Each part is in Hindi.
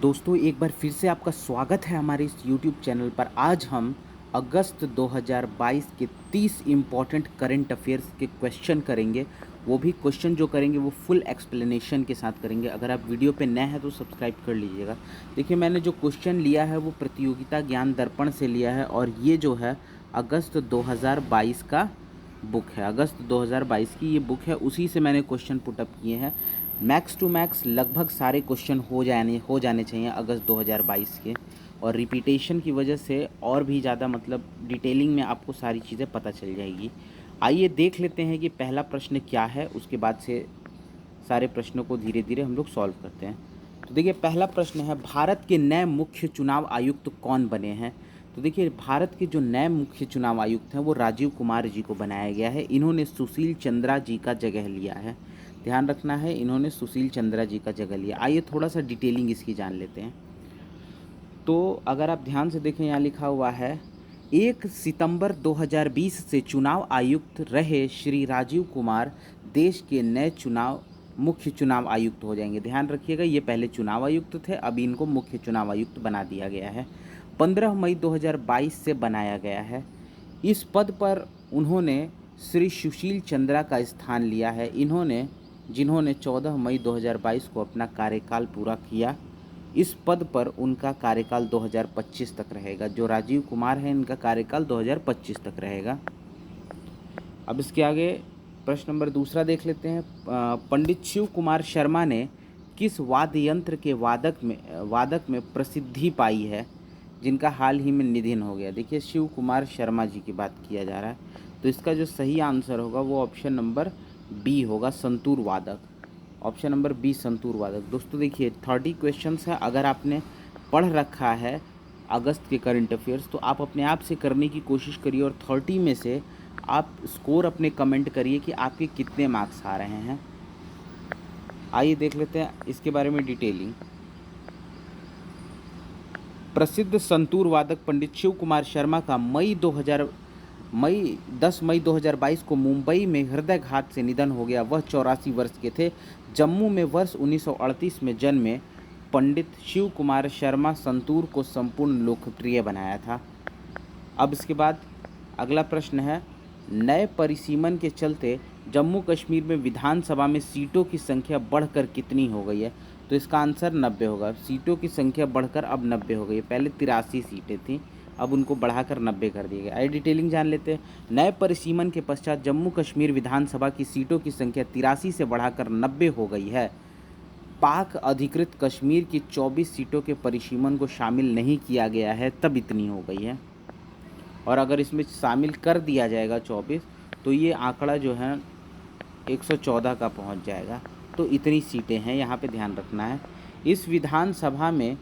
दोस्तों एक बार फिर से आपका स्वागत है हमारे इस YouTube चैनल पर। आज हम अगस्त 2022 के 30 इम्पॉर्टेंट करंट अफेयर्स के क्वेश्चन करेंगे। वो भी क्वेश्चन जो करेंगे वो फुल एक्सप्लेनेशन के साथ करेंगे। अगर आप वीडियो पे नए हैं तो सब्सक्राइब कर लीजिएगा। देखिए, मैंने जो क्वेश्चन लिया है वो प्रतियोगिता ज्ञान दर्पण से लिया है और ये जो है अगस्त 2022 का बुक है। अगस्त 2022 की ये बुक है, उसी से मैंने क्वेश्चन पुटअप किए हैं। मैक्स टू मैक्स लगभग सारे क्वेश्चन हो जाने चाहिए अगस्त 2022 के, और रिपीटेशन की वजह से और भी ज़्यादा मतलब डिटेलिंग में आपको सारी चीज़ें पता चल जाएगी। आइए देख लेते हैं कि पहला प्रश्न क्या है, उसके बाद से सारे प्रश्नों को धीरे धीरे हम लोग सॉल्व करते हैं। तो देखिए, पहला प्रश्न है, भारत के नए मुख्य चुनाव आयुक्त कौन बने हैं? तो देखिए, भारत के जो नए मुख्य चुनाव आयुक्त हैं वो राजीव कुमार जी को बनाया गया है। इन्होंने सुशील चंद्रा जी का जगह लिया है। ध्यान रखना है, इन्होंने सुशील चंद्रा जी का जगह लिया। आइए थोड़ा सा डिटेलिंग इसकी जान लेते हैं। तो अगर आप ध्यान से देखें, यहाँ लिखा हुआ है 1 सितंबर 2020 से चुनाव आयुक्त रहे श्री राजीव कुमार देश के नए मुख्य चुनाव आयुक्त हो जाएंगे। ध्यान रखिएगा, ये पहले चुनाव आयुक्त थे, अब इनको मुख्य चुनाव आयुक्त बना दिया गया है। 15 मई 2022 से बनाया गया है। इस पद पर उन्होंने श्री सुशील चंद्रा का स्थान लिया है। जिन्होंने 14 मई 2022 को अपना कार्यकाल पूरा किया। इस पद पर उनका कार्यकाल 2025 तक रहेगा। जो राजीव कुमार है, इनका कार्यकाल 2025 तक रहेगा। अब इसके आगे प्रश्न नंबर दूसरा देख लेते हैं। पंडित शिव कुमार शर्मा ने किस वाद्य यंत्र के वादक में प्रसिद्धि पाई है, जिनका हाल ही में निधन हो गया? देखिए, शिव कुमार शर्मा जी की बात किया जा रहा है, तो इसका जो सही आंसर होगा वो ऑप्शन नंबर बी होगा, संतूर वादक। ऑप्शन नंबर बी, संतूर वादक। दोस्तों देखिए, 30 क्वेश्चंस है। अगर आपने पढ़ रखा है अगस्त के करंट अफेयर्स तो आप अपने आप से करने की कोशिश करिए, और 30 में से आप स्कोर अपने कमेंट करिए कि आपके कितने मार्क्स आ रहे हैं। आइए देख लेते हैं इसके बारे में डिटेलिंग। प्रसिद्ध संतूर वादक पंडित शिव कुमार शर्मा का 10 मई 2022 को मुंबई में हृदयघात से निधन हो गया। वह 84 वर्ष के थे। जम्मू में वर्ष 1938 में जन्मे पंडित शिव कुमार शर्मा संतूर को संपूर्ण लोकप्रिय बनाया था। अब इसके बाद अगला प्रश्न है, नए परिसीमन के चलते जम्मू कश्मीर में विधानसभा में सीटों की संख्या बढ़कर कितनी हो गई है? तो इसका आंसर 90 होगा। सीटों की संख्या बढ़कर अब 90 हो गई है। पहले 83 सीटें थीं, अब उनको बढ़ाकर 90 कर दिए गए। आइए डिटेलिंग जान लेते हैं। नए परिसीमन के पश्चात जम्मू कश्मीर विधानसभा की सीटों की संख्या 83 से बढ़ाकर 90 हो गई है। पाक अधिकृत कश्मीर की 24 सीटों के परिसीमन को शामिल नहीं किया गया है, तब इतनी हो गई है। और अगर इसमें शामिल कर दिया जाएगा 24, तो ये आंकड़ा जो है 114 का पहुंच जाएगा। तो इतनी सीटें हैं, यहाँ पे ध्यान रखना है। इस विधानसभा में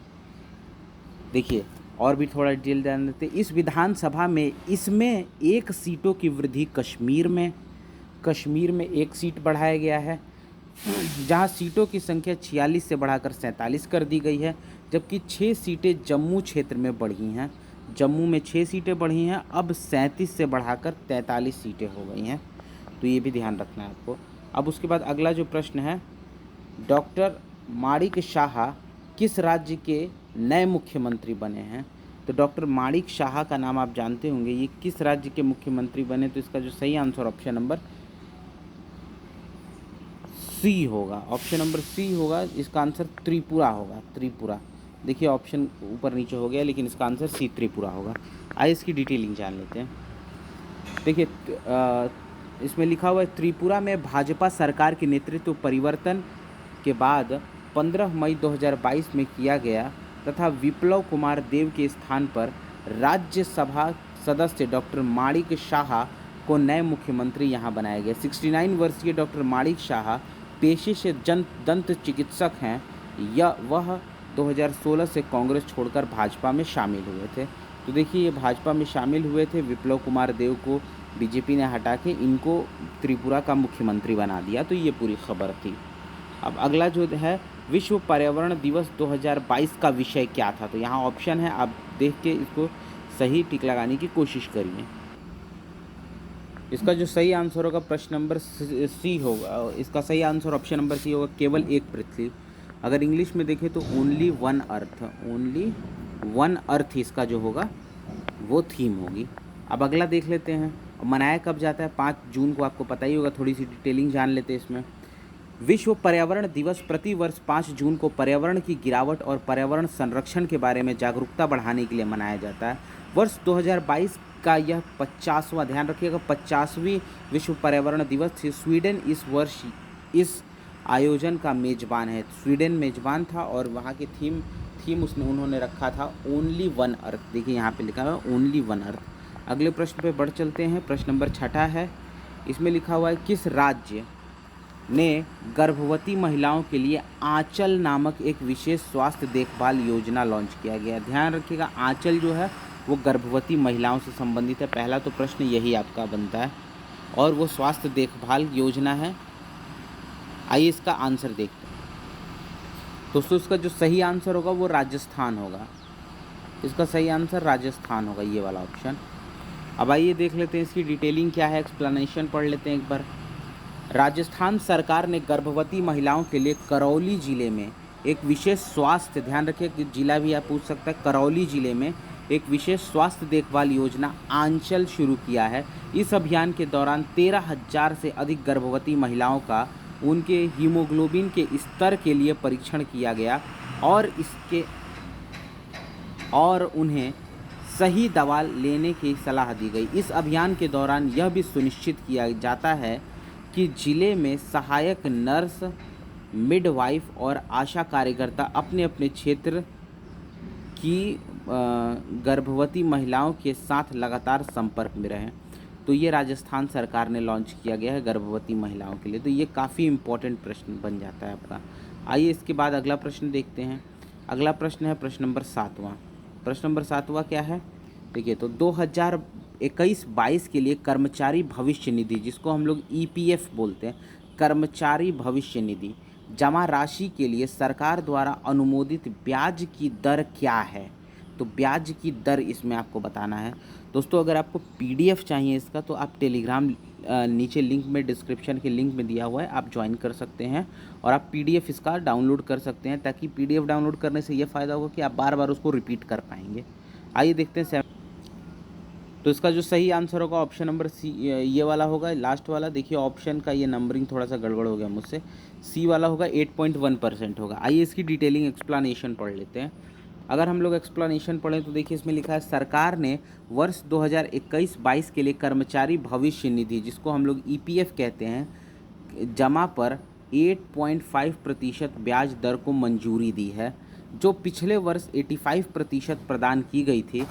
देखिए, और भी थोड़ा डिटेल ध्यान देते हैं। इस विधानसभा में इसमें 1 सीटों की वृद्धि कश्मीर में 1 सीट बढ़ाया गया है, जहाँ सीटों की संख्या 46 से बढ़ाकर 47 कर दी गई है। जबकि 6 सीटें जम्मू क्षेत्र में बढ़ी हैं। जम्मू में 6 सीटें बढ़ी हैं, अब 37 से बढ़ाकर 43 सीटें हो गई हैं। तो ये भी ध्यान रखना है आपको। अब उसके बाद अगला जो प्रश्न है, डॉक्टर माणिक शाह किस राज्य के नए मुख्यमंत्री बने हैं? तो डॉक्टर माणिक शाह का नाम आप जानते होंगे, ये किस राज्य के मुख्यमंत्री बने? तो इसका जो सही आंसर ऑप्शन नंबर सी होगा। ऑप्शन नंबर सी होगा, इसका आंसर त्रिपुरा होगा। त्रिपुरा, देखिए ऑप्शन ऊपर नीचे हो गया, लेकिन इसका आंसर सी, त्रिपुरा होगा। आइए इसकी डिटेलिंग जान लेते हैं। देखिए, इसमें लिखा हुआ है, त्रिपुरा में भाजपा सरकार के नेतृत्व परिवर्तन के बाद 15 मई 2022 में किया गया तथा विप्लव कुमार देव के स्थान पर राज्यसभा सदस्य डॉक्टर माणिक शाह को नए मुख्यमंत्री यहां बनाया गया। 69 वर्षीय डॉक्टर माणिक शाह पेशे से दंत चिकित्सक हैं। वह 2016 से कांग्रेस छोड़कर भाजपा में शामिल हुए थे। तो देखिए, ये भाजपा में शामिल हुए थे। विप्लव कुमार देव को बीजेपी ने हटा के इनको त्रिपुरा का मुख्यमंत्री बना दिया। तो ये पूरी खबर थी। अब अगला जो है, विश्व पर्यावरण दिवस 2022 का विषय क्या था? तो यहाँ ऑप्शन है, आप देख के इसको सही टिक लगाने की कोशिश करिए। इसका जो सही आंसर होगा प्रश्न नंबर सी होगा। इसका सही आंसर ऑप्शन नंबर सी होगा, केवल एक पृथ्वी। अगर इंग्लिश में देखें तो only one earth, only one earth इसका जो होगा वो थीम होगी। अब अगला देख लेते हैं, मनाया कब जाता है? 5 जून को, आपको पता ही होगा, थोड़ी सी डिटेलिंग जान लेते हैं इसमें। विश्व पर्यावरण दिवस प्रतिवर्ष 5 जून को पर्यावरण की गिरावट और पर्यावरण संरक्षण के बारे में जागरूकता बढ़ाने के लिए मनाया जाता है। वर्ष 2022 का यह 50वां, ध्यान रखिएगा, 50वीं विश्व पर्यावरण दिवस थी। स्वीडन इस वर्ष इस आयोजन का मेजबान है। स्वीडन मेजबान था और वहाँ की थीम उन्होंने रखा था ओनली वन अर्थ। देखिए यहाँ पे लिखा हुआ है ओनली वन अर्थ। अगले प्रश्न पे बढ़ चलते हैं। प्रश्न नंबर 6 है, इसमें लिखा हुआ है किस राज्य ने गर्भवती महिलाओं के लिए आंचल नामक एक विशेष स्वास्थ्य देखभाल योजना लॉन्च किया गया? ध्यान रखिएगा, आंचल जो है वो गर्भवती महिलाओं से संबंधित है। पहला तो प्रश्न यही आपका बनता है, और वो स्वास्थ्य देखभाल योजना है। आइए इसका आंसर देखते हैं। दोस्तों इसका जो सही आंसर होगा वो राजस्थान होगा। इसका सही आंसर राजस्थान होगा, ये वाला ऑप्शन। अब आइए देख लेते हैं इसकी डिटेलिंग क्या है, एक्सप्लेनेशन पढ़ लेते हैं एक बार। राजस्थान सरकार ने गर्भवती महिलाओं के लिए करौली जिले में एक विशेष स्वास्थ्य, ध्यान रखिए कि जिला भी आप पूछ सकते हैं, करौली जिले में एक विशेष स्वास्थ्य देखभाल योजना आंचल शुरू किया है। इस अभियान के दौरान 13,000 से अधिक गर्भवती महिलाओं का उनके हीमोग्लोबिन के स्तर के लिए परीक्षण किया गया और उन्हें सही दवा लेने की सलाह दी गई। इस अभियान के दौरान यह भी सुनिश्चित किया जाता है कि जिले में सहायक नर्स, मिडवाइफ और आशा कार्यकर्ता अपने अपने क्षेत्र की गर्भवती महिलाओं के साथ लगातार संपर्क में रहें। तो ये राजस्थान सरकार ने लॉन्च किया गया है गर्भवती महिलाओं के लिए। तो ये काफ़ी इम्पोर्टेंट प्रश्न बन जाता है आपका। आइए इसके बाद अगला प्रश्न देखते हैं। अगला प्रश्न है प्रश्न नंबर 7वां। प्रश्न नंबर 7वां क्या है? देखिए, तो 2021-22 के लिए कर्मचारी भविष्य निधि, जिसको हम लोग EPF बोलते हैं, कर्मचारी भविष्य निधि जमा राशि के लिए सरकार द्वारा अनुमोदित ब्याज की दर क्या है? तो ब्याज की दर इसमें आपको बताना है। दोस्तों अगर आपको PDF चाहिए इसका, तो आप टेलीग्राम नीचे लिंक में, डिस्क्रिप्शन के लिंक में दिया हुआ है, आप ज्वाइन कर सकते हैं और आप PDF इसका डाउनलोड कर सकते हैं, ताकि PDF डाउनलोड करने से ये फ़ायदा होगा कि आप बार बार उसको रिपीट कर पाएंगे। आइए देखते हैं। तो इसका जो सही आंसर होगा ऑप्शन नंबर सी, ये वाला होगा, लास्ट वाला। देखिए ऑप्शन का ये नंबरिंग थोड़ा सा गड़बड़ हो गया मुझसे, सी वाला होगा, 8.1% होगा। आइए इसकी डिटेलिंग एक्सप्लेनेशन पढ़ लेते हैं। अगर हम लोग एक्सप्लेनेशन पढ़ें तो देखिए इसमें लिखा है सरकार ने वर्ष 2021-22 के लिए कर्मचारी भविष्य निधि, जिसको हम लोग EPF कहते हैं, जमा पर 8.5% ब्याज दर को मंजूरी दी है, जो पिछले वर्ष 85% प्रदान की गई थी।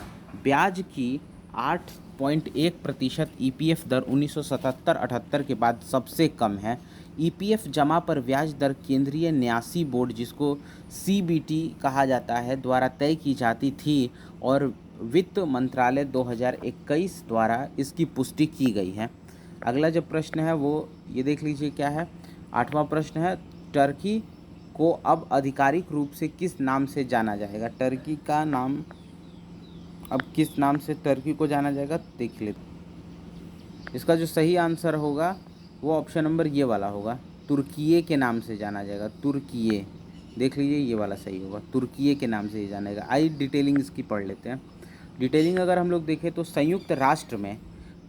ब्याज की 8.1% EPF दर 1977-78 के बाद सबसे कम है। EPF जमा पर ब्याज दर केंद्रीय न्यासी बोर्ड, जिसको CBT कहा जाता है, द्वारा तय की जाती थी और वित्त मंत्रालय 2021 द्वारा इसकी पुष्टि की गई है। अगला जो प्रश्न है वो ये देख लीजिए क्या है। 8वां प्रश्न है, टर्की को अब आधिकारिक रूप से किस नाम से जाना जाएगा? टर्की का नाम अब किस नाम से टर्की को जाना जाएगा, देख लेते। इसका जो सही आंसर होगा वो ऑप्शन नंबर ये वाला होगा, तुर्किये के नाम से जाना जाएगा। तुर्किये, देख लीजिए ये वाला सही होगा, तुर्किये के नाम से ही जाना जाएगा। आइए डिटेलिंग इसकी पढ़ लेते हैं। डिटेलिंग अगर हम लोग देखें तो संयुक्त राष्ट्र में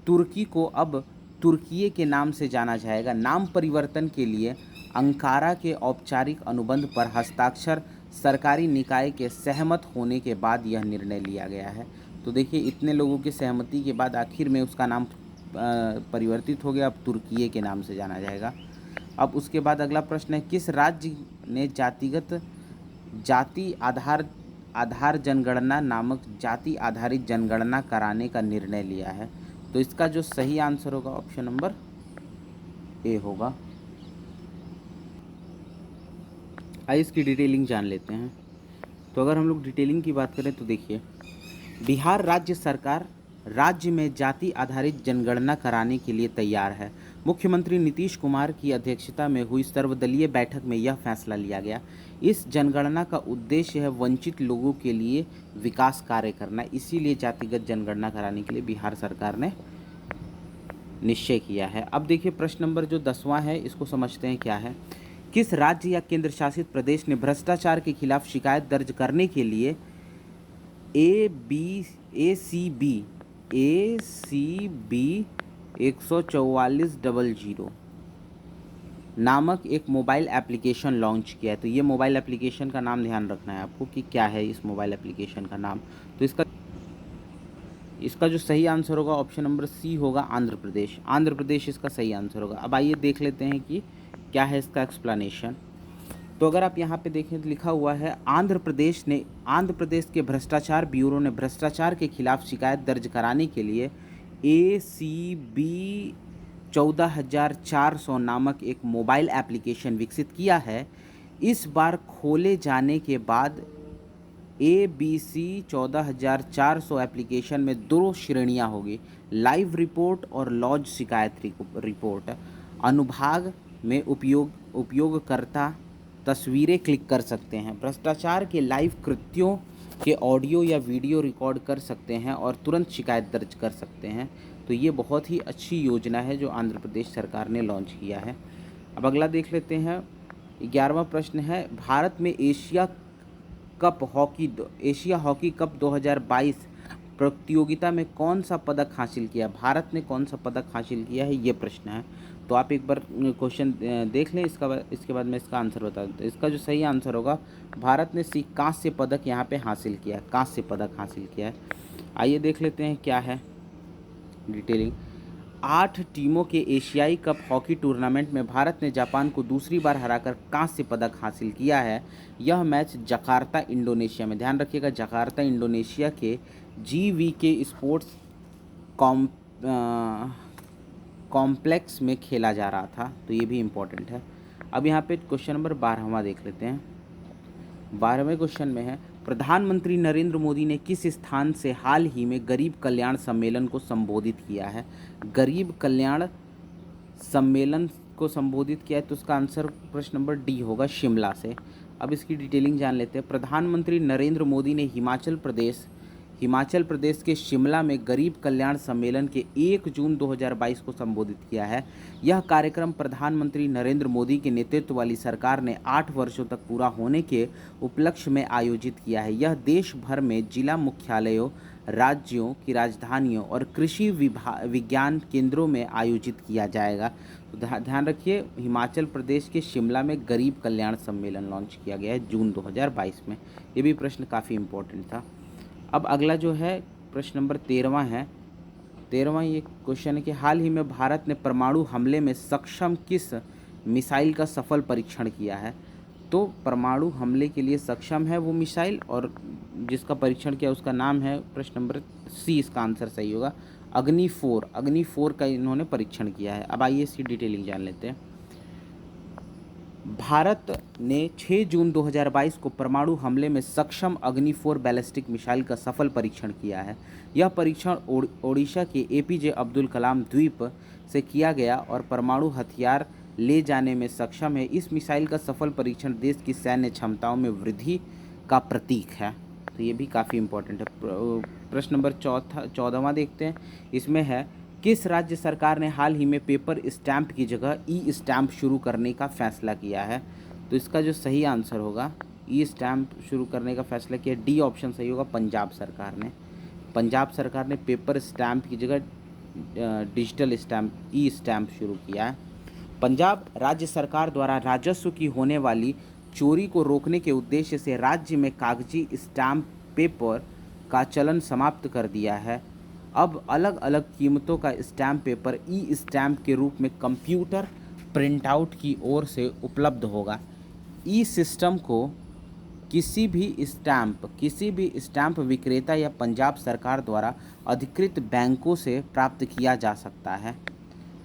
तुर्की को अब तुर्किये के नाम से जाना जाएगा। नाम परिवर्तन के लिए अंकारा के औपचारिक अनुबंध पर हस्ताक्षर सरकारी निकाय के सहमत होने के बाद यह निर्णय लिया गया है। तो देखिए इतने लोगों की सहमति के बाद आखिर में उसका नाम परिवर्तित हो गया, अब तुर्किये के नाम से जाना जाएगा। अब उसके बाद अगला प्रश्न है, किस राज्य ने जाति आधार जनगणना नामक जाति आधारित जनगणना कराने का निर्णय लिया है? तो इसका जो सही आंसर होगा ऑप्शन नंबर ए होगा। आइए इसकी डिटेलिंग जान लेते हैं। तो अगर हम लोग डिटेलिंग की बात करें तो देखिए, बिहार राज्य सरकार राज्य में जाति आधारित जनगणना कराने के लिए तैयार है। मुख्यमंत्री नीतीश कुमार की अध्यक्षता में हुई सर्वदलीय बैठक में यह फैसला लिया गया। इस जनगणना का उद्देश्य है वंचित लोगों के लिए विकास कार्य करना, इसीलिए जातिगत जनगणना कराने के लिए बिहार सरकार ने निश्चय किया है। अब देखिए प्रश्न नंबर जो 10वां है, इसको समझते हैं क्या है। किस राज्य या केंद्र शासित प्रदेश ने भ्रष्टाचार के खिलाफ शिकायत दर्ज करने के लिए ए सी बी 14400 नामक एक मोबाइल एप्लीकेशन लॉन्च किया है? तो ये मोबाइल एप्लीकेशन का नाम ध्यान रखना है आपको कि क्या है इस मोबाइल एप्लीकेशन का नाम। तो इसका जो सही आंसर होगा ऑप्शन नंबर सी होगा, आंध्र प्रदेश। आंध्र प्रदेश इसका सही आंसर होगा। अब आइए देख लेते हैं कि क्या है इसका एक्सप्लेनेशन। तो अगर आप यहाँ पे देखें तो लिखा हुआ है आंध्र प्रदेश के भ्रष्टाचार ब्यूरो ने भ्रष्टाचार के खिलाफ शिकायत दर्ज कराने के लिए ACB 14400 नामक एक मोबाइल एप्लीकेशन विकसित किया है। इस बार खोले जाने के बाद ABC 14400 एप्लीकेशन में 2 श्रेणियां होगी, लाइव रिपोर्ट और लॉज शिकायत रिपोर्ट। अनुभाग में उपयोगकर्ता तस्वीरें क्लिक कर सकते हैं, भ्रष्टाचार के लाइव कृत्यों के ऑडियो या वीडियो रिकॉर्ड कर सकते हैं और तुरंत शिकायत दर्ज कर सकते हैं। तो ये बहुत ही अच्छी योजना है जो आंध्र प्रदेश सरकार ने लॉन्च किया है। अब अगला देख लेते हैं। 11वां प्रश्न है, भारत में एशिया हॉकी कप 2022 प्रतियोगिता में कौन सा पदक हासिल किया? भारत ने कौन सा पदक हासिल किया है, ये प्रश्न है। तो आप एक बार क्वेश्चन देख लें, इसके बाद मैं इसका आंसर बता दूँ। तो इसका जो सही आंसर होगा, भारत ने कांस्य पदक यहाँ पे हासिल किया है, कांस्य पदक हासिल किया है। आइए देख लेते हैं क्या है डिटेलिंग। 8 टीमों के एशियाई कप हॉकी टूर्नामेंट में भारत ने जापान को दूसरी बार हराकर कांस्य पदक हासिल किया है। यह मैच जकार्ता इंडोनेशिया में, ध्यान रखिएगा, जकार्ता इंडोनेशिया के GVK स्पोर्ट्स कॉम्प्लेक्स में खेला जा रहा था। तो ये भी इम्पोर्टेंट है। अब यहाँ पे क्वेश्चन नंबर 12वां देख लेते हैं। 12वें क्वेश्चन में है, प्रधानमंत्री नरेंद्र मोदी ने किस स्थान से हाल ही में गरीब कल्याण सम्मेलन को संबोधित किया है? गरीब कल्याण सम्मेलन को संबोधित किया है, तो उसका आंसर प्रश्न नंबर डी होगा, शिमला से। अब इसकी डिटेलिंग जान लेते हैं। प्रधानमंत्री नरेंद्र मोदी ने हिमाचल प्रदेश के शिमला में गरीब कल्याण सम्मेलन के 1 जून 2022 को संबोधित किया है। यह कार्यक्रम प्रधानमंत्री नरेंद्र मोदी के नेतृत्व वाली सरकार ने 8 वर्षों तक पूरा होने के उपलक्ष्य में आयोजित किया है। यह देश भर में जिला मुख्यालयों, राज्यों की राजधानियों और कृषि विज्ञान केंद्रों में आयोजित किया जाएगा। तो ध्यान रखिए, हिमाचल प्रदेश के शिमला में गरीब कल्याण सम्मेलन लॉन्च किया गया है जून 2022 में। ये भी प्रश्न काफ़ी इम्पोर्टेंट था। अब अगला जो है प्रश्न नंबर 13वां है। 13वां ये क्वेश्चन है कि हाल ही में भारत ने परमाणु हमले में सक्षम किस मिसाइल का सफल परीक्षण किया है? तो परमाणु हमले के लिए सक्षम है वो मिसाइल, और जिसका परीक्षण किया उसका नाम है, प्रश्न नंबर सी इसका आंसर सही होगा, अग्नि 4 का इन्होंने परीक्षण किया है। अब आइए इसकी डिटेलिंग जान लेते हैं। भारत ने 6 जून 2022 को परमाणु हमले में सक्षम अग्नि 4 बैलिस्टिक मिसाइल का सफल परीक्षण किया है। यह परीक्षण ओडिशा के APJ अब्दुल कलाम द्वीप से किया गया और परमाणु हथियार ले जाने में सक्षम है। इस मिसाइल का सफल परीक्षण देश की सैन्य क्षमताओं में वृद्धि का प्रतीक है। तो ये भी काफ़ी इम्पोर्टेंट है। प्रश्न नंबर 14वां देखते हैं। इसमें है, किस राज्य सरकार ने हाल ही में पेपर स्टैंप की जगह ई-स्टैंप शुरू करने का फैसला किया है? तो इसका जो सही आंसर होगा, ई-स्टैंप शुरू करने का फैसला किया, डी ऑप्शन सही होगा, पंजाब सरकार ने। पंजाब सरकार ने पेपर स्टैंप की जगह डिजिटल स्टैंप, ई-स्टैंप शुरू किया है। पंजाब राज्य सरकार द्वारा राजस्व की होने वाली चोरी को रोकने के उद्देश्य से राज्य में कागजी स्टैंप पेपर का चलन समाप्त कर दिया है। अब अलग अलग कीमतों का स्टैम्प पेपर ई-स्टैम्प के रूप में कंप्यूटर प्रिंटआउट की ओर से उपलब्ध होगा। ई सिस्टम को किसी भी स्टैम्प विक्रेता या पंजाब सरकार द्वारा अधिकृत बैंकों से प्राप्त किया जा सकता है।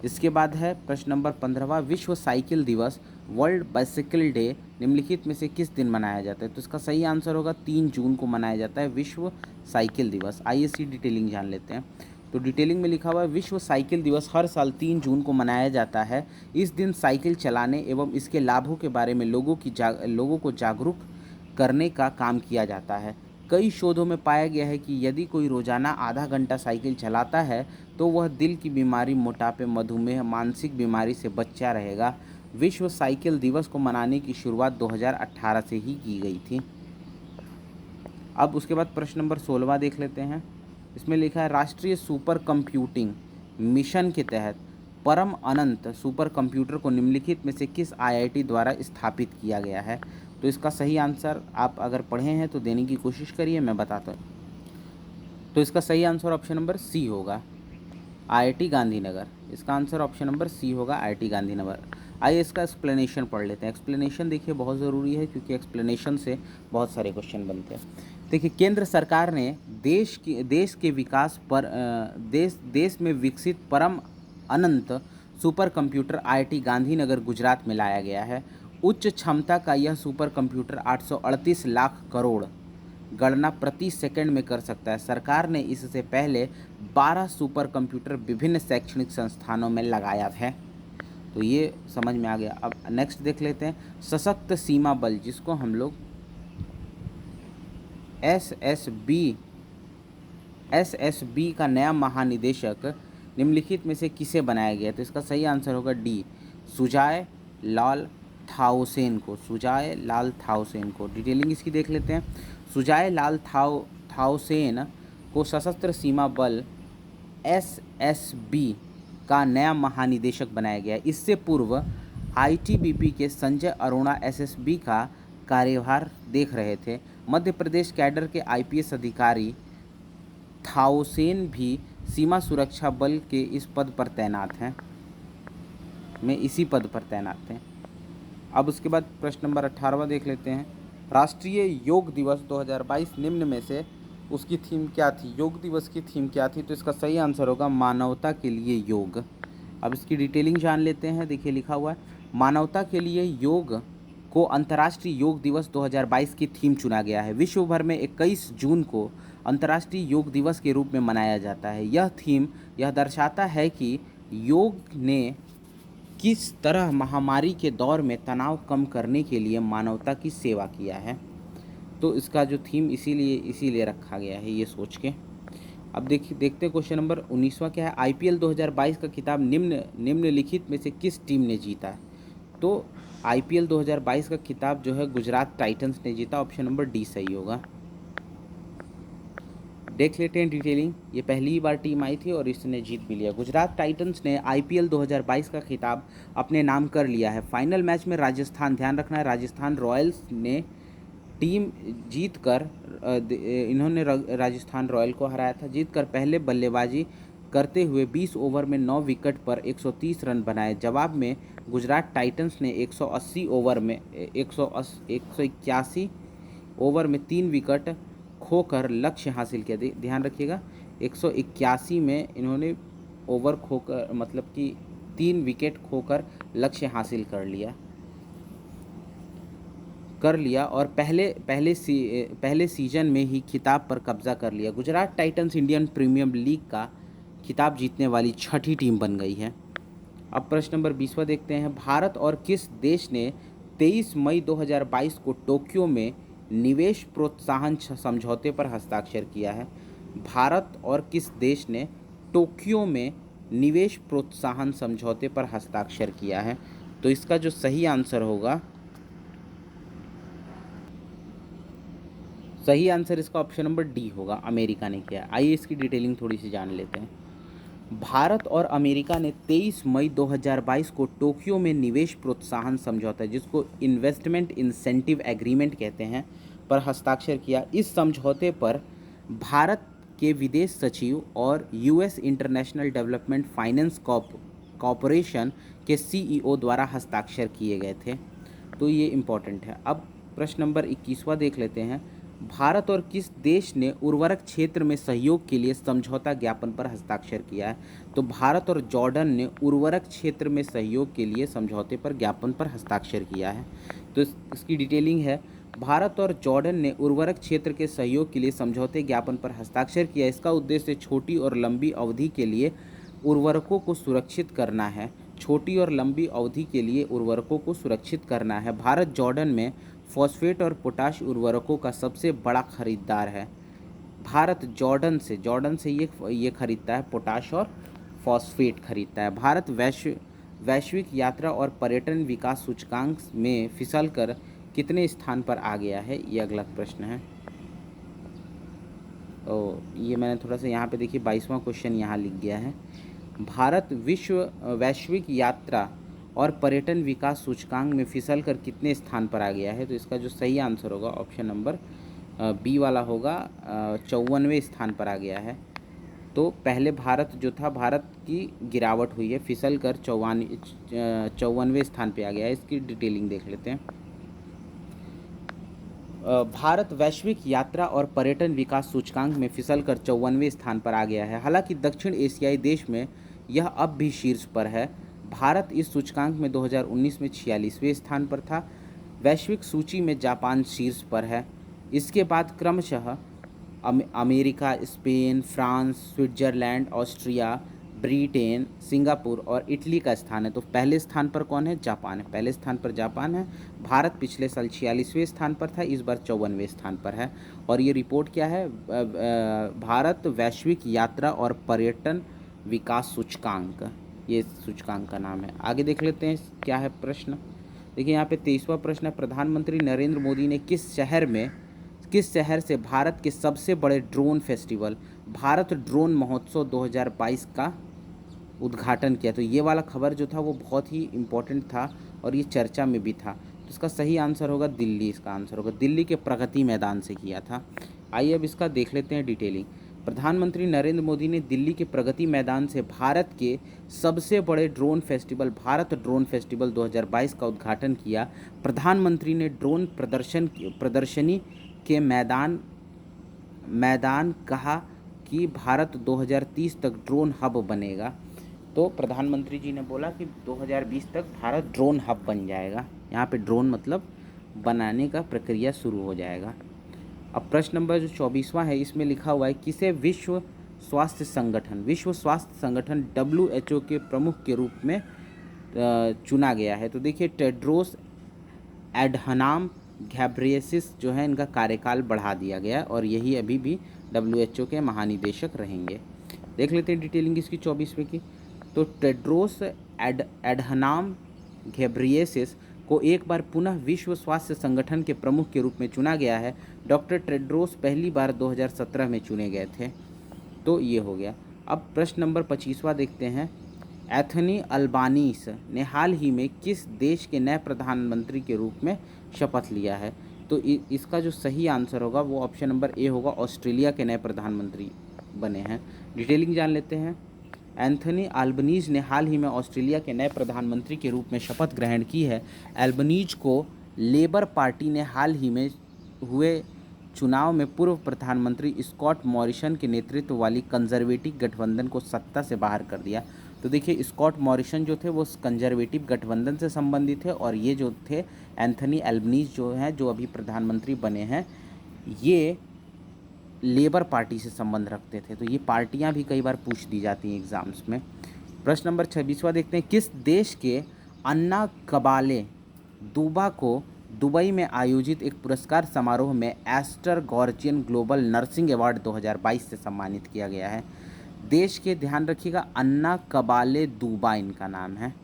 इसके बाद है प्रश्न नंबर 15वां, विश्व साइकिल दिवस, वर्ल्ड बाइसिकल डे निम्नलिखित में से किस दिन मनाया जाता है? तो इसका सही आंसर होगा 3 जून को मनाया जाता है विश्व साइकिल दिवस। आइए इसकी डिटेलिंग जान लेते हैं। तो डिटेलिंग में लिखा हुआ है, विश्व साइकिल दिवस हर साल 3 जून को मनाया जाता है। इस दिन साइकिल चलाने एवं इसके लाभों के बारे में लोगों को जागरूक करने का काम किया जाता है। कई शोधों में पाया गया है कि यदि कोई रोजाना आधा घंटा साइकिल चलाता है तो वह दिल की बीमारी, मोटापे, मधुमेह, मानसिक बीमारी से बचा रहेगा। विश्व साइकिल दिवस को मनाने की शुरुआत 2018 से ही की गई थी। अब उसके बाद प्रश्न नंबर 16वां देख लेते हैं। इसमें लिखा है राष्ट्रीय सुपर कंप्यूटिंग मिशन के तहत परम अनंत सुपर कंप्यूटर को निम्नलिखित में से किस आईआईटी द्वारा स्थापित किया गया है? तो इसका सही आंसर आप अगर पढ़े हैं तो देने की कोशिश करिए, मैं बताता हूँ। तो इसका सही आंसर ऑप्शन नंबर सी होगा, आईआईटी गांधीनगर। इसका आंसर ऑप्शन नंबर सी होगा, आईआईटी गांधीनगर। आइए इसका एक्सप्लेनेशन पढ़ लेते हैं। एक्सप्लेनेशन देखिए बहुत ज़रूरी है, क्योंकि एक्सप्लेनेशन से बहुत सारे क्वेश्चन बनते हैं। देखिए, केंद्र सरकार ने देश के विकास पर देश में विकसित Param Ananta supercomputer IIT Gandhinagar Gujarat में लाया गया है। उच्च क्षमता का यह सुपर कंप्यूटर 838 लाख करोड़ गणना प्रति सेकंड में कर सकता है। सरकार ने इससे पहले 12 सुपर कंप्यूटर विभिन्न शैक्षणिक संस्थानों में लगाया है। तो ये समझ में आ गया। अब नेक्स्ट देख लेते हैं, सशक्त सीमा बल, जिसको हम लोग एसएसबी का नया महानिदेशक निम्नलिखित में से किसे बनाया गया? तो इसका सही आंसर होगा डी, सुजाय लाल थाउसेन को। सुजाय लाल थाउसेन को। डिटेलिंग इसकी देख लेते हैं। सुजाय लाल थाउसेन को सशस्त्र सीमा बल एसएसबी का नया महानिदेशक बनाया गया। इससे पूर्व आईटीबीपी के संजय अरोड़ा एसएसबी का कार्यभार देख रहे थे। मध्य प्रदेश कैडर के आईपीएस अधिकारी थाउसेन भी सीमा सुरक्षा बल के इस पद पर तैनात हैं, इसी पद पर तैनात हैं। अब उसके बाद प्रश्न नंबर 18वां देख लेते हैं। राष्ट्रीय योग दिवस 2022 निम्न में से उसकी थीम क्या थी? योग दिवस की थीम क्या थी? तो इसका सही आंसर होगा मानवता के लिए योग। अब इसकी डिटेलिंग जान लेते हैं। देखिए लिखा हुआ है, मानवता के लिए योग को अंतर्राष्ट्रीय योग दिवस 2022 की थीम चुना गया है। विश्व भर में 21 जून को अंतर्राष्ट्रीय योग दिवस के रूप में मनाया जाता है। यह थीम यह दर्शाता है कि योग ने किस तरह महामारी के दौर में तनाव कम करने के लिए मानवता की सेवा किया है। तो इसका जो थीम इसीलिए रखा गया है, ये सोच के। अब देखते हैं क्वेश्चन नंबर 19वां क्या है। आईपीएल 2022 का खिताब निम्नलिखित में से किस टीम ने जीता है? तो आईपीएल 2022 का खिताब जो है गुजरात टाइटंस ने जीता। ऑप्शन नंबर डी सही होगा। देख लेते हैं डिटेलिंग। ये पहली ही बार टीम आई थी और इसने जीत भी लिया। गुजरात टाइटंस ने आईपीएल 2022 का खिताब अपने नाम कर लिया है। फाइनल मैच में राजस्थान, ध्यान रखना है, राजस्थान रॉयल्स ने टीम जीतकर इन्होंने राजस्थान रॉयल को हराया था। जीतकर पहले बल्लेबाजी करते हुए 20 ओवर में 9 विकेट पर 130 रन बनाए। जवाब में गुजरात टाइटंस ने 181 ओवर में 3 विकेट खोकर लक्ष्य हासिल किया। ध्यान रखिएगा, 181 में इन्होंने ओवर खोकर मतलब कि 3 विकेट खोकर लक्ष्य हासिल कर लिया और पहले सीजन में ही खिताब पर कब्जा कर लिया। Gujarat Titans Indian Premier League का खिताब जीतने वाली छठी टीम बन गई है। अब प्रश्न नंबर 20वां देखते हैं। भारत और किस देश ने 23 मई 2022 को टोक्यो में निवेश प्रोत्साहन समझौते पर हस्ताक्षर किया है? भारत और किस देश ने टोक्यो में निवेश प्रोत्साहन समझौते पर हस्ताक्षर किया है? तो इसका जो सही आंसर होगा, सही आंसर इसका ऑप्शन नंबर डी होगा, अमेरिका ने किया। आइए इसकी डिटेलिंग थोड़ी सी जान लेते हैं। भारत और अमेरिका ने 23 मई 2022 को टोक्यो में निवेश प्रोत्साहन समझौता, जिसको इन्वेस्टमेंट इंसेंटिव एग्रीमेंट कहते हैं, पर हस्ताक्षर किया। इस समझौते पर भारत के विदेश सचिव और US international development finance corporation के सीईओ द्वारा हस्ताक्षर किए गए थे। तो ये इम्पॉर्टेंट है। अब प्रश्न नंबर 21वां देख लेते हैं। भारत और किस देश ने उर्वरक क्षेत्र में सहयोग के लिए समझौता ज्ञापन पर हस्ताक्षर किया है? तो भारत और जॉर्डन ने उर्वरक क्षेत्र में सहयोग के लिए समझौते पर ज्ञापन पर हस्ताक्षर किया है। तो इसकी डिटेलिंग है, भारत और जॉर्डन ने उर्वरक क्षेत्र के सहयोग के लिए समझौते ज्ञापन पर हस्ताक्षर किया। इसका उद्देश्य छोटी और लंबी अवधि के लिए उर्वरकों को सुरक्षित करना है। छोटी और लंबी अवधि के लिए उर्वरकों को सुरक्षित करना है। भारत जॉर्डन में फॉस्फेट और पोटाश उर्वरकों का सबसे बड़ा खरीदार है। भारत जॉर्डन से ये खरीदता है, पोटाश और फॉस्फेट खरीदता है। भारत वैश्विक यात्रा और पर्यटन विकास सूचकांक में फिसलकर कितने स्थान पर आ गया है, ये अगला प्रश्न है। ये मैंने थोड़ा सा यहाँ पे देखिए 22वां क्वेश्चन यहाँ लिख गया है। भारत वैश्विक यात्रा और पर्यटन विकास सूचकांक में फिसलकर कितने स्थान पर आ गया है, तो इसका जो सही आंसर होगा ऑप्शन नंबर बी वाला होगा, 54वें स्थान पर आ गया है। तो पहले भारत जो था, भारत की गिरावट हुई है, फिसल कर 54वें स्थान पे आ गया है। इसकी डिटेलिंग देख लेते हैं। भारत वैश्विक यात्रा और पर्यटन विकास सूचकांक में फिसल कर 54वें स्थान पर आ गया है। हालांकि दक्षिण एशियाई देश में यह अब भी शीर्ष पर है। भारत इस सूचकांक में 2019 में 46वें स्थान पर था। वैश्विक सूची में जापान शीर्ष पर है। इसके बाद क्रमशः America, Spain, France, Switzerland, Austria, Britain, Singapore और इटली का स्थान है। तो पहले स्थान पर कौन है? जापान है। पहले स्थान पर जापान है। भारत पिछले साल 46वें स्थान पर था, इस बार 54वें स्थान पर है। और ये रिपोर्ट क्या है? भारत वैश्विक यात्रा और पर्यटन विकास सूचकांक, ये सूचकांक का नाम है। आगे देख लेते हैं क्या है प्रश्न। देखिए यहाँ पे 23वां प्रश्न है, प्रधानमंत्री नरेंद्र मोदी ने किस शहर से भारत के सबसे बड़े ड्रोन फेस्टिवल भारत ड्रोन महोत्सव 2022 का उद्घाटन किया? तो ये वाला खबर जो था वो बहुत ही इम्पोर्टेंट था और ये चर्चा में भी था। तो इसका सही आंसर होगा दिल्ली। इसका आंसर होगा दिल्ली के प्रगति मैदान से किया था। आइए अब इसका देख लेते हैं डिटेलिंग। प्रधानमंत्री नरेंद्र मोदी ने दिल्ली के प्रगति मैदान से भारत के सबसे बड़े drone festival Bharat drone festival 2022 का उद्घाटन किया। प्रधानमंत्री ने ड्रोन प्रदर्शनी के मैदान कहा कि भारत 2030 तक ड्रोन हब बनेगा। तो प्रधानमंत्री जी ने बोला कि 2020 तक भारत ड्रोन हब बन जाएगा। यहाँ पे ड्रोन मतलब बनाने का प्रक्रिया शुरू हो जाएगा। अब प्रश्न नंबर जो 24वां है, इसमें लिखा हुआ है किसे विश्व स्वास्थ्य संगठन WHO के प्रमुख के रूप में चुना गया है? तो देखिए टेड्रोस एडहनाम घेब्रेयेसस जो है, इनका कार्यकाल बढ़ा दिया गया और यही अभी भी WHO के महानिदेशक रहेंगे। देख लेते हैं डिटेलिंग इसकी 24वें की। तो टेड्रोस एडहनाम घेब्रेयेसस को एक बार पुनः विश्व स्वास्थ्य संगठन के प्रमुख के रूप में चुना गया है। डॉक्टर टेड्रोस पहली बार 2017 में चुने गए थे। तो ये हो गया। अब प्रश्न नंबर 25वां देखते हैं। एंथनी अल्बानीस ने हाल ही में किस देश के नए प्रधानमंत्री के रूप में शपथ लिया है? तो इसका जो सही आंसर होगा वो ऑप्शन नंबर ए होगा, ऑस्ट्रेलिया के नए प्रधानमंत्री बने हैं। डिटेलिंग जान लेते हैं। एंथनी अल्बनीज ने हाल ही में ऑस्ट्रेलिया के नए प्रधानमंत्री के रूप में शपथ ग्रहण की है। अल्बनीज को लेबर पार्टी ने हाल ही में हुए चुनाव में पूर्व प्रधानमंत्री स्कॉट मॉरिसन के नेतृत्व वाली कंजर्वेटिव गठबंधन को सत्ता से बाहर कर दिया। तो देखिए स्कॉट मॉरिसन जो थे वो कंजर्वेटिव गठबंधन से संबंधित थे और ये जो थे एंथनी अल्बनीज जो हैं, जो अभी प्रधानमंत्री बने हैं, ये लेबर पार्टी से संबंध रखते थे। तो ये पार्टियां भी कई बार पूछ दी जाती हैं एग्जाम्स में। प्रश्न नंबर 26वां देखते हैं। किस देश के अन्ना कबाले दूबा को दुबई में आयोजित एक पुरस्कार समारोह में एस्टर गॉर्जियन ग्लोबल नर्सिंग अवार्ड 2022 से सम्मानित किया गया है? देश के, ध्यान रखिएगा, अन्ना कबाले दूबा इनका नाम है।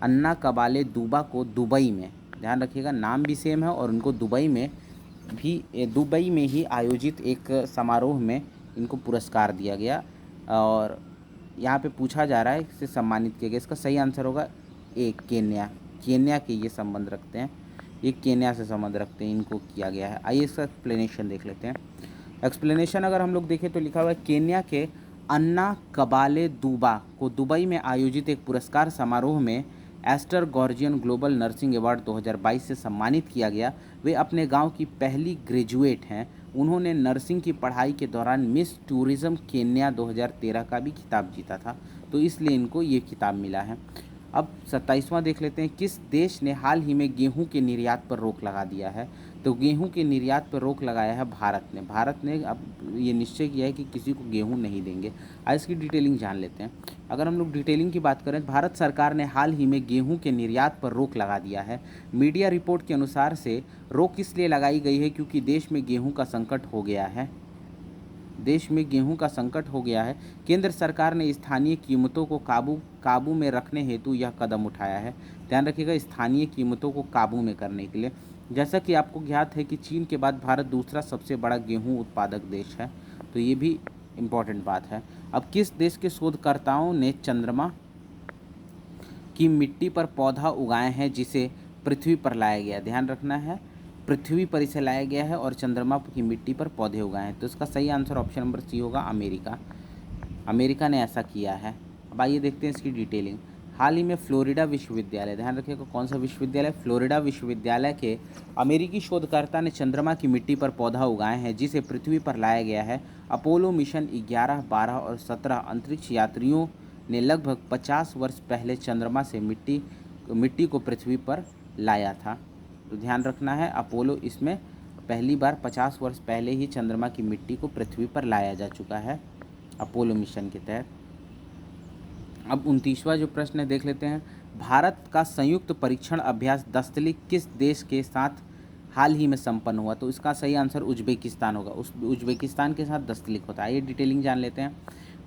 अन्ना कबाले दूबा को दुबई में, ध्यान रखिएगा नाम भी सेम है, और उनको दुबई में ही आयोजित एक समारोह में इनको पुरस्कार दिया गया। और यहाँ पे पूछा जा रहा है इससे सम्मानित किया गया। इसका सही आंसर होगा ए, केन्या के ये संबंध रखते हैं, ये केन्या से संबंध रखते हैं, इनको किया गया है। आइए इसका एक्सप्लेनेशन देख लेते हैं। एक्सप्लेनेशन अगर हम लोग देखें तो लिखा हुआ है केन्या के अन्ना कबाले दूबा को दुबई में आयोजित एक पुरस्कार समारोह में एस्टर गॉर्जियन ग्लोबल नर्सिंग अवार्ड 2022 से सम्मानित किया गया। वे अपने गांव की पहली ग्रेजुएट हैं। उन्होंने नर्सिंग की पढ़ाई के दौरान मिस टूरिज्म केन्या 2013 का भी खिताब जीता था, तो इसलिए इनको ये खिताब मिला है। अब 27वां देख लेते हैं। किस देश ने हाल ही में गेहूं के निर्यात पर रोक लगा दिया है? तो गेहूं के निर्यात पर रोक लगाया है भारत ने। भारत ने अब ये निश्चय किया है कि किसी को गेहूं नहीं देंगे। आज इसकी डिटेलिंग जान लेते हैं। अगर हम लोग डिटेलिंग की बात करें, भारत सरकार ने हाल ही में गेहूं के निर्यात पर रोक लगा दिया है। मीडिया रिपोर्ट के अनुसार से रोक इसलिए लगाई गई है क्योंकि देश में गेहूं का संकट हो गया है। देश में गेहूं का संकट हो गया है। केंद्र सरकार ने स्थानीय कीमतों को काबू में रखने हेतु यह कदम उठाया है। ध्यान रखिएगा, स्थानीय कीमतों को काबू में करने के लिए। जैसा कि आपको ज्ञात है कि चीन के बाद भारत दूसरा सबसे बड़ा गेहूं उत्पादक देश है, तो ये भी इम्पोर्टेंट बात है। अब किस देश के शोधकर्ताओं ने चंद्रमा की मिट्टी पर पौधा उगाए हैं जिसे पृथ्वी पर लाया गया? ध्यान रखना है, पृथ्वी पर इसे लाया गया है और चंद्रमा की मिट्टी पर पौधे उगाए हैं। तो इसका सही आंसर ऑप्शन नंबर सी होगा, अमेरिका। अमेरिका ने ऐसा किया है। अब आइए देखते हैं इसकी डिटेलिंग। हाल ही में फ्लोरिडा विश्वविद्यालय, ध्यान रखिएगा कौन सा विश्वविद्यालय, फ्लोरिडा विश्वविद्यालय के अमेरिकी शोधकर्ता ने चंद्रमा की मिट्टी पर पौधा उगाए हैं जिसे पृथ्वी पर लाया गया है। अपोलो मिशन 11, 12 और 17 अंतरिक्ष यात्रियों ने लगभग 50 वर्ष पहले चंद्रमा से मिट्टी को पृथ्वी पर लाया था। तो ध्यान रखना है, अपोलो इसमें पहली बार 50 वर्ष पहले ही चंद्रमा की मिट्टी को पृथ्वी पर लाया जा चुका है अपोलो मिशन के तहत। अब 29वां जो प्रश्न है देख लेते हैं। भारत का संयुक्त परीक्षण अभ्यास दस्तलिक किस देश के साथ हाल ही में संपन्न हुआ? तो इसका सही आंसर उज्बेकिस्तान होगा। उज्बेकिस्तान के साथ दस्तलिक होता है। ये डिटेलिंग जान लेते हैं।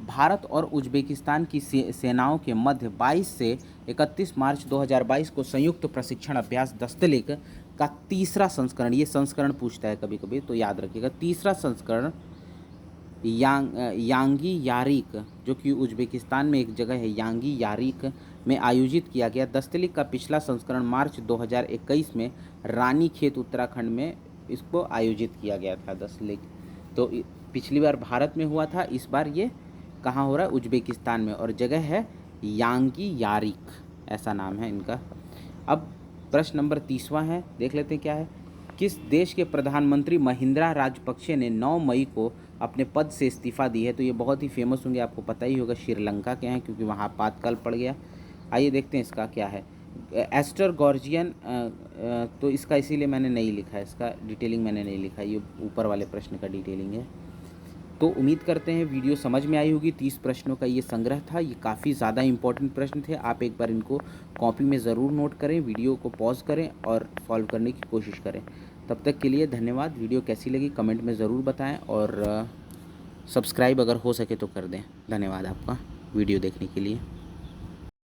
भारत और उज्बेकिस्तान की सेनाओं के मध्य 22 से 31 मार्च 2022 को संयुक्त प्रशिक्षण अभ्यास दस्तलिक का तीसरा संस्करण, ये संस्करण पूछता है कभी कभी तो याद रखिएगा, तीसरा संस्करण यांगी यारिक, जो कि उज्बेकिस्तान में एक जगह है, यांगी यारिक में आयोजित किया गया। दस्तलिक का पिछला संस्करण मार्च 2021 में रानीखेत उत्तराखंड में इसको आयोजित किया गया था दस्तलिक। तो पिछली बार भारत में हुआ था, इस बार ये कहाँ हो रहा है? उज्बेकिस्तान में, और जगह है यांगी यारिक, ऐसा नाम है इनका। अब प्रश्न नंबर 30वां है, देख लेते हैं क्या है। किस देश के प्रधानमंत्री महिंद्रा राजपक्षे ने 9 मई को अपने पद से इस्तीफा दी है? तो ये बहुत ही फेमस होंगे, आपको पता ही होगा, श्रीलंका के हैं, क्योंकि वहाँ आपातकाल पड़ गया। आइए देखते हैं इसका क्या है। एस्टर गॉर्जियन, तो इसका इसीलिए मैंने नहीं लिखा है, इसका डिटेलिंग मैंने नहीं लिखा, ये ऊपर वाले प्रश्न का डिटेलिंग है। तो उम्मीद करते हैं वीडियो समझ में आई होगी। 30 प्रश्नों का ये संग्रह था, ये काफ़ी ज़्यादा इंपॉर्टेंट प्रश्न थे। आप एक बार इनको कॉपी में ज़रूर नोट करें, वीडियो को पॉज करें और सॉल्व करने की कोशिश करें। तब तक के लिए धन्यवाद। वीडियो कैसी लगी कमेंट में ज़रूर बताएं और सब्सक्राइब अगर हो सके तो कर दें। धन्यवाद आपका वीडियो देखने के लिए।